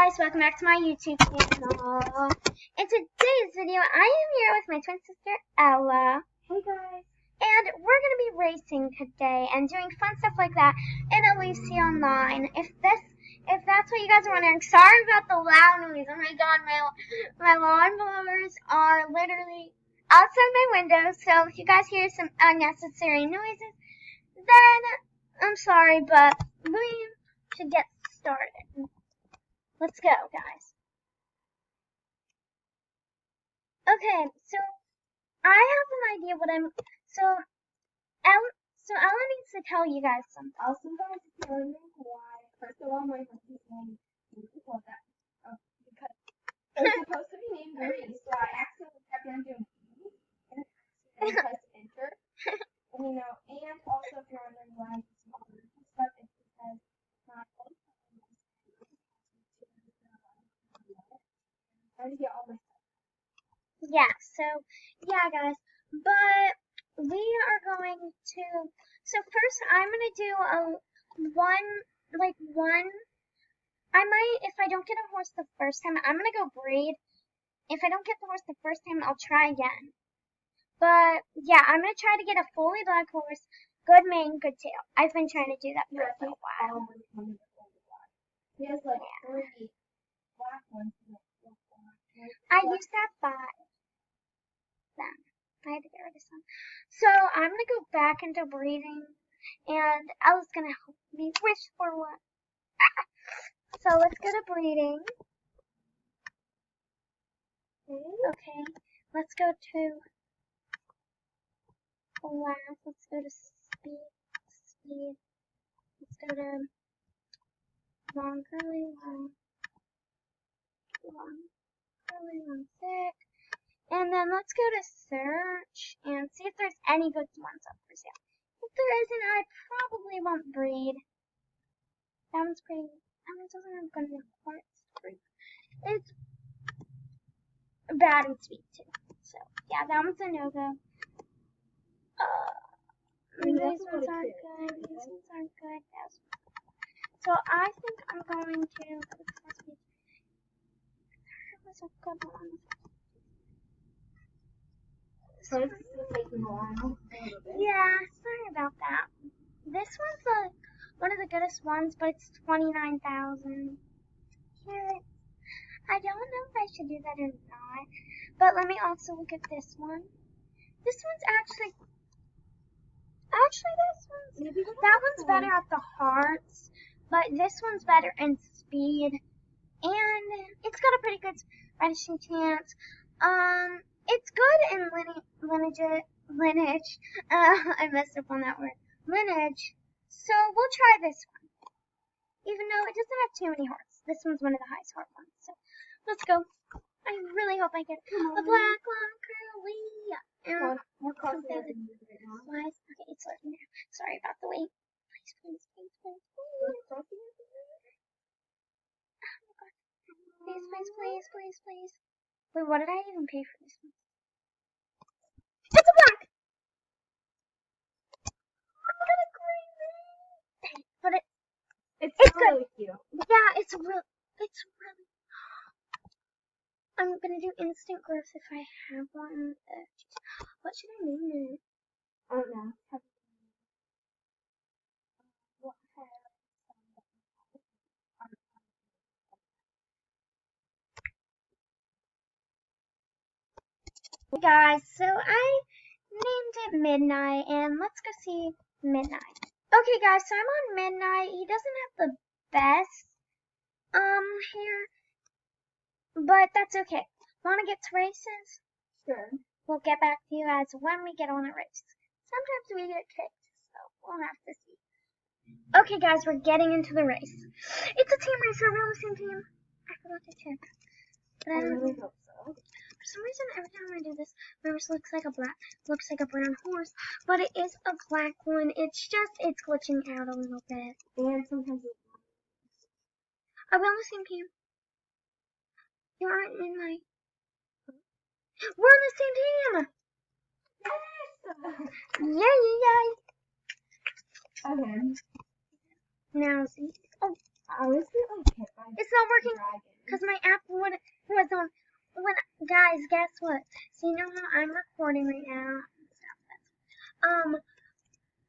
guys, welcome back to my YouTube channel. In today's video, I am here with my twin sister, Ella. Hey guys. And we're going to be racing today and doing fun stuff like that in Alicia Online. If that's what you guys are wondering, sorry about the loud noise. Oh my god, my lawnmowers are literally outside my window, so if you guys hear some unnecessary noises, then I'm sorry, but we should get started. Let's go, guys. Okay, so I have an idea what so Ella needs to tell you guys something. Also, guys, if you're wondering why, first of all, my husband's name is because it's supposed to be named Marie, so I accidentally kept on doing E, and I pressed enter. And also if you're wondering why I'm smaller and stuff, it's because my whole trying to get all my stuff. Yeah, guys, but we are going to, so first I'm going to do I might, if I don't get a horse the first time, I'm going to go breed. If I don't get the horse the first time, I'll try again. But, yeah, I'm going to try to get a fully black horse, good mane, good tail. I've been trying to do that for a while. He has like 3 black ones. I used to have 5. Then I had to get rid of some. So I'm going to go back into breeding, and Ella's going to help me wish for one. So let's go to breeding. Okay, let's go to black. Let's go to speed. Let's go to long curly, long curly, long thick. And then let's go to search and see if there's any good ones up for sale. If there isn't, I probably won't breed. That one's pretty. That one doesn't have good enough parts to breed. It's bad in speed too. So yeah, that one's a no-go. These ones aren't good. These ones aren't good. So I think I'm going to. That was a good one. Yeah, sorry about that. This one's one of the goodest ones, but it's 29,000. Here, I don't know if I should do that or not. But let me also look at this one. This one's actually that one's better at the hearts, but this one's better in speed, and it's got a pretty good finishing chance. It's good in lineage. I messed up on that word. Lineage. So we'll try this one. Even though it doesn't have too many hearts. This one's one of the highest heart ones. So let's go. I really hope I get a black long curly. Okay, it's working now. Sorry about the wait. Please. Oh my god. Please. Wait, what did I even pay for this one? It's a black! I got a green name! But it's really good. Cute. Yeah, it's really. I'm gonna do instant growth if I have one. What should I name it? I don't know. Guys, so I named it Midnight, and let's go see Midnight. Okay, guys, so I'm on Midnight. He doesn't have the best hair, but that's okay. Want to get to races? Sure. We'll get back to you guys when we get on a race. Sometimes we get kicked, so we'll have to see. Okay, guys, we're getting into the race. It's a team race. Are we on the same team? I forgot to check. But I really hope so. For some reason, every time I do this, my horse looks like a brown horse, but it is a black one. It's glitching out a little bit. And sometimes it's Are we on the same team? You aren't in my. We're on the same team. yes! Yay! Okay. Now see. Oh, I was getting hit by it's not working. dragon. because my app was on. Guys, guess what? So you know how I'm recording right now?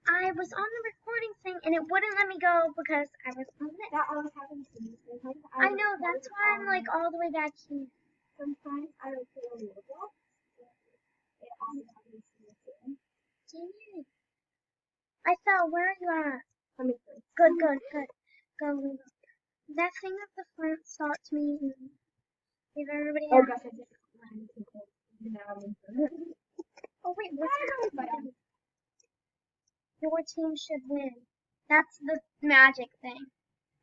I was on the recording thing and it wouldn't let me go because I was on it. That always happens to me. Sometimes I know, that's why I'm like all the way back here. Sometimes I record a little bit. It automatically sees it. Dang it. I fell. Where are you at? Let me first. Good. Go. That thing at the front stopped me and gave everybody Oh a... gosh, I just ran into it. Now I'm in front. Oh wait, what's happening? Your team should win. That's the magic thing.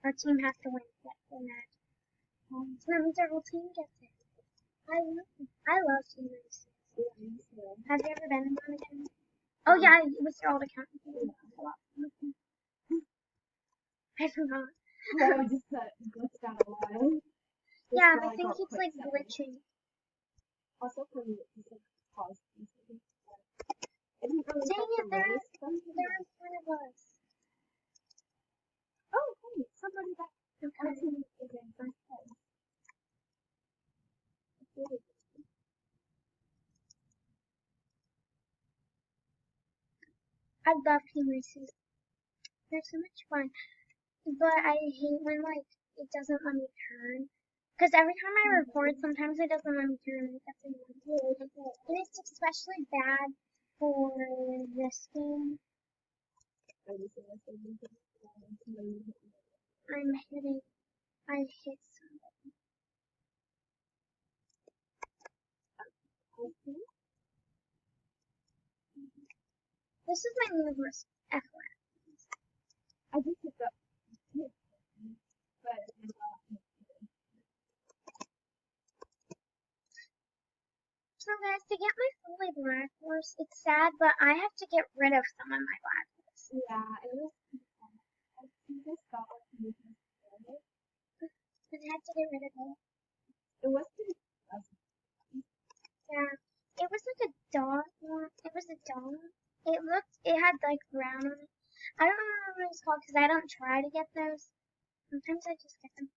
Our team has to win. That's the magic. So that means our whole team gets it. I love team races. Have you ever been in one again? Oh yeah, it was your old account. I forgot. No, just glitched out a while. Yeah, I think it's like glitching. Also for me, it's like pause. Dang it, they're in front of us. Oh, hey, somebody that Okay. is in first place. I love team races. They're so much fun. But I hate when like it doesn't let me turn. Because every time I record, sometimes it doesn't let me turn. That's annoying. And it's especially bad for this game. I hit somebody. This is my numerous FYI. I just hit the but So guys, to get my fully black horse, it's sad, but I have to get rid of some of my black horse. yeah, it was I just felt like he was I had to get rid of it. it was pretty pleasant. Yeah. It was like a dog one. It was a dog. It had like brown on it. I don't remember what it's called because I don't try to get those. Sometimes I just get them.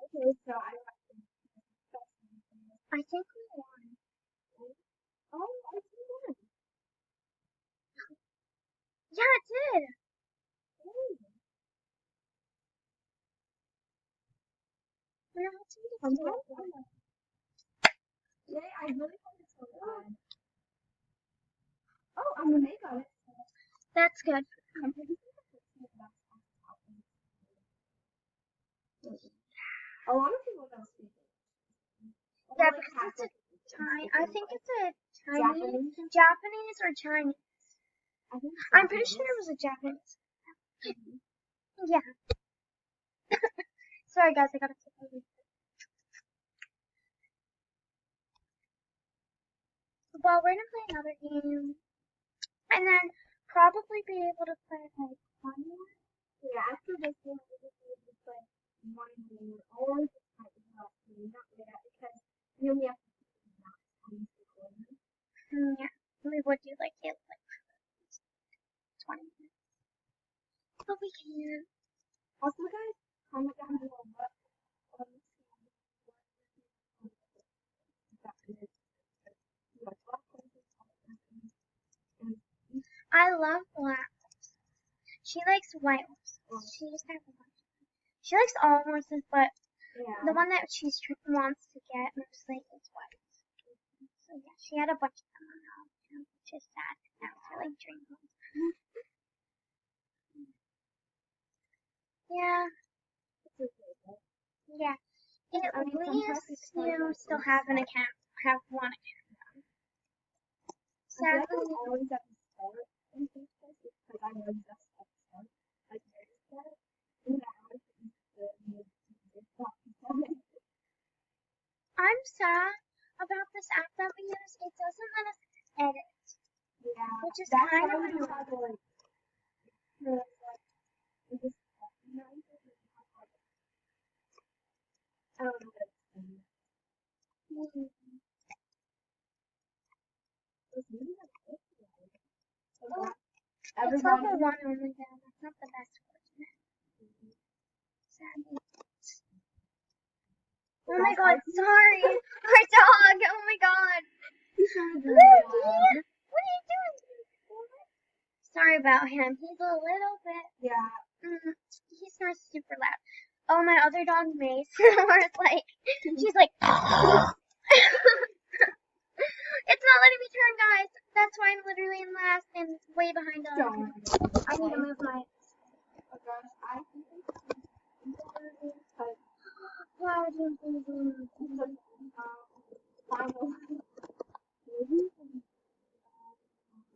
Okay, so I think we won. oh, I see that. Yeah, it did. Today I really wanted to oh, I'm amazed on it. That's good. I'm pretty sure a lot of people don't speak it. Yeah, because it's a Chinese. I think it's a Chinese, Japanese or Chinese. I'm pretty sure it was a Japanese. Yeah. Sorry guys, I gotta take a leak. Well, we're gonna play another game, and then probably be able to play like one more. Yeah, after this one, I just need to play one more or just try to help me, not really that because you only have to do that on the corner. Yeah, we would do like 20 minutes. But we can. Also, guys, comment down below what I love black horses. She likes white horses. She used to have a bunch of them. She likes all horses, but the one that she wants to get mostly is white. So yeah, she had a bunch of them on her own, which is sad. That was her like dream home. Yeah. Yeah. At least you still have an account. Have one account. Sadly, I always have to start in first place because I was just at the start, like very start. And I always think I'm sad about this app that we use. It doesn't let us edit. yeah, Which is that's kind why of we annoying. try to like, just I don't know what it's saying. Well, it's Everybody, level 1 only though. That's not the best version. Oh my god, sorry. Our dog. Oh my god. He's trying to Look, what are you doing? Sorry about him. He's a little bit. Yeah. He snores super loud. Oh, my other dog, May, snores like. She's like. It's not letting me turn, guys. That's why I'm literally in last and way behind us. I need to move my. Oh gosh, I think Why would you do final.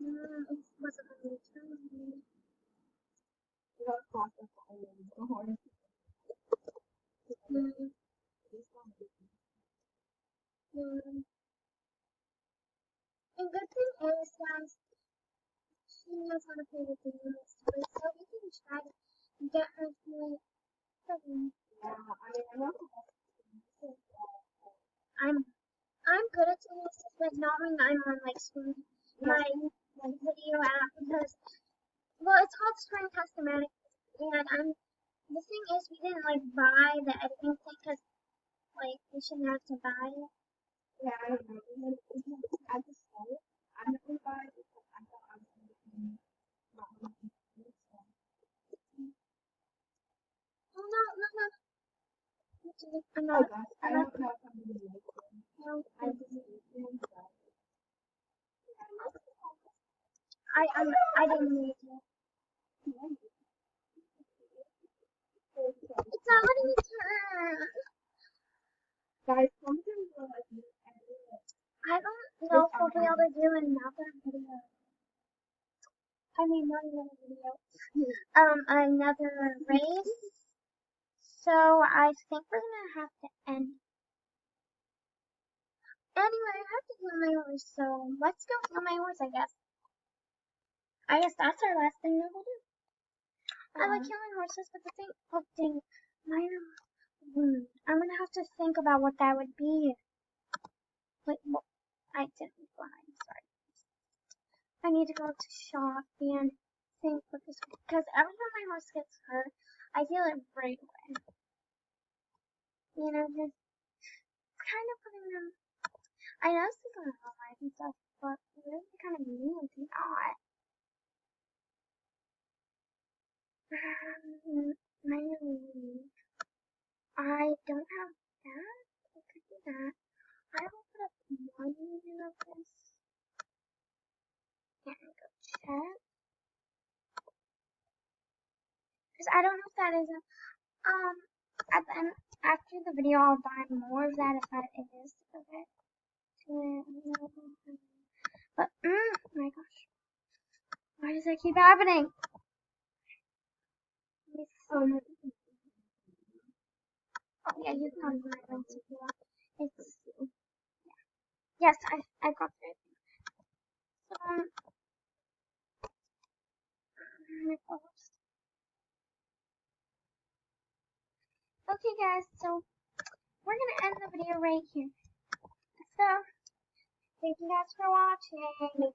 it wasn't letting me turn. We got caught up on the horn. And good thing is, guys, she knows how to play the game, so we can try to get her to like. Yeah, I mean, I know. I'm good at tennis, but not when I'm on like screen my video app because it's called Screencast-O-Matic, and the thing is we didn't like buy the editing thing because like we shouldn't have to buy it. Yeah, I don't know. I just said it. I'm not gonna buy it because I thought I was gonna not gonna be it. Oh no. I'm Oh not. gosh, I don't know if I'm gonna make it. No, I just need to. I didn't need to. It's not letting me turn. Guys, sometimes we're like this edit. I don't know if we'll be able to do another video. I mean, not another video. Another race. So I think we're gonna have to end. Anyway, I have to heal my horse, so let's go heal my horse, I guess. I guess that's our last thing that we'll do. I like healing horses, but the thing, oh dang, minor wound. I'm gonna have to think about what that would be. Like, well, I didn't find, sorry. I need to go to shop and think what this, because every time my horse gets hurt, I heal it right away. You know, just kind of putting them, I know this is gonna help life and stuff, but it would be kind of mean to not. Minor wound. I don't have that. I could do that. I will put up one unit of this. And go check. Because I don't know if that is a, at the end, after the video, I'll buy more of that if that is. Okay. But, my gosh. Why does that keep happening? Oh yeah, you can come to my room if you want. It's, yeah. Yes, I got it. So, okay guys, so we're gonna end the video right here. So, thank you guys for watching.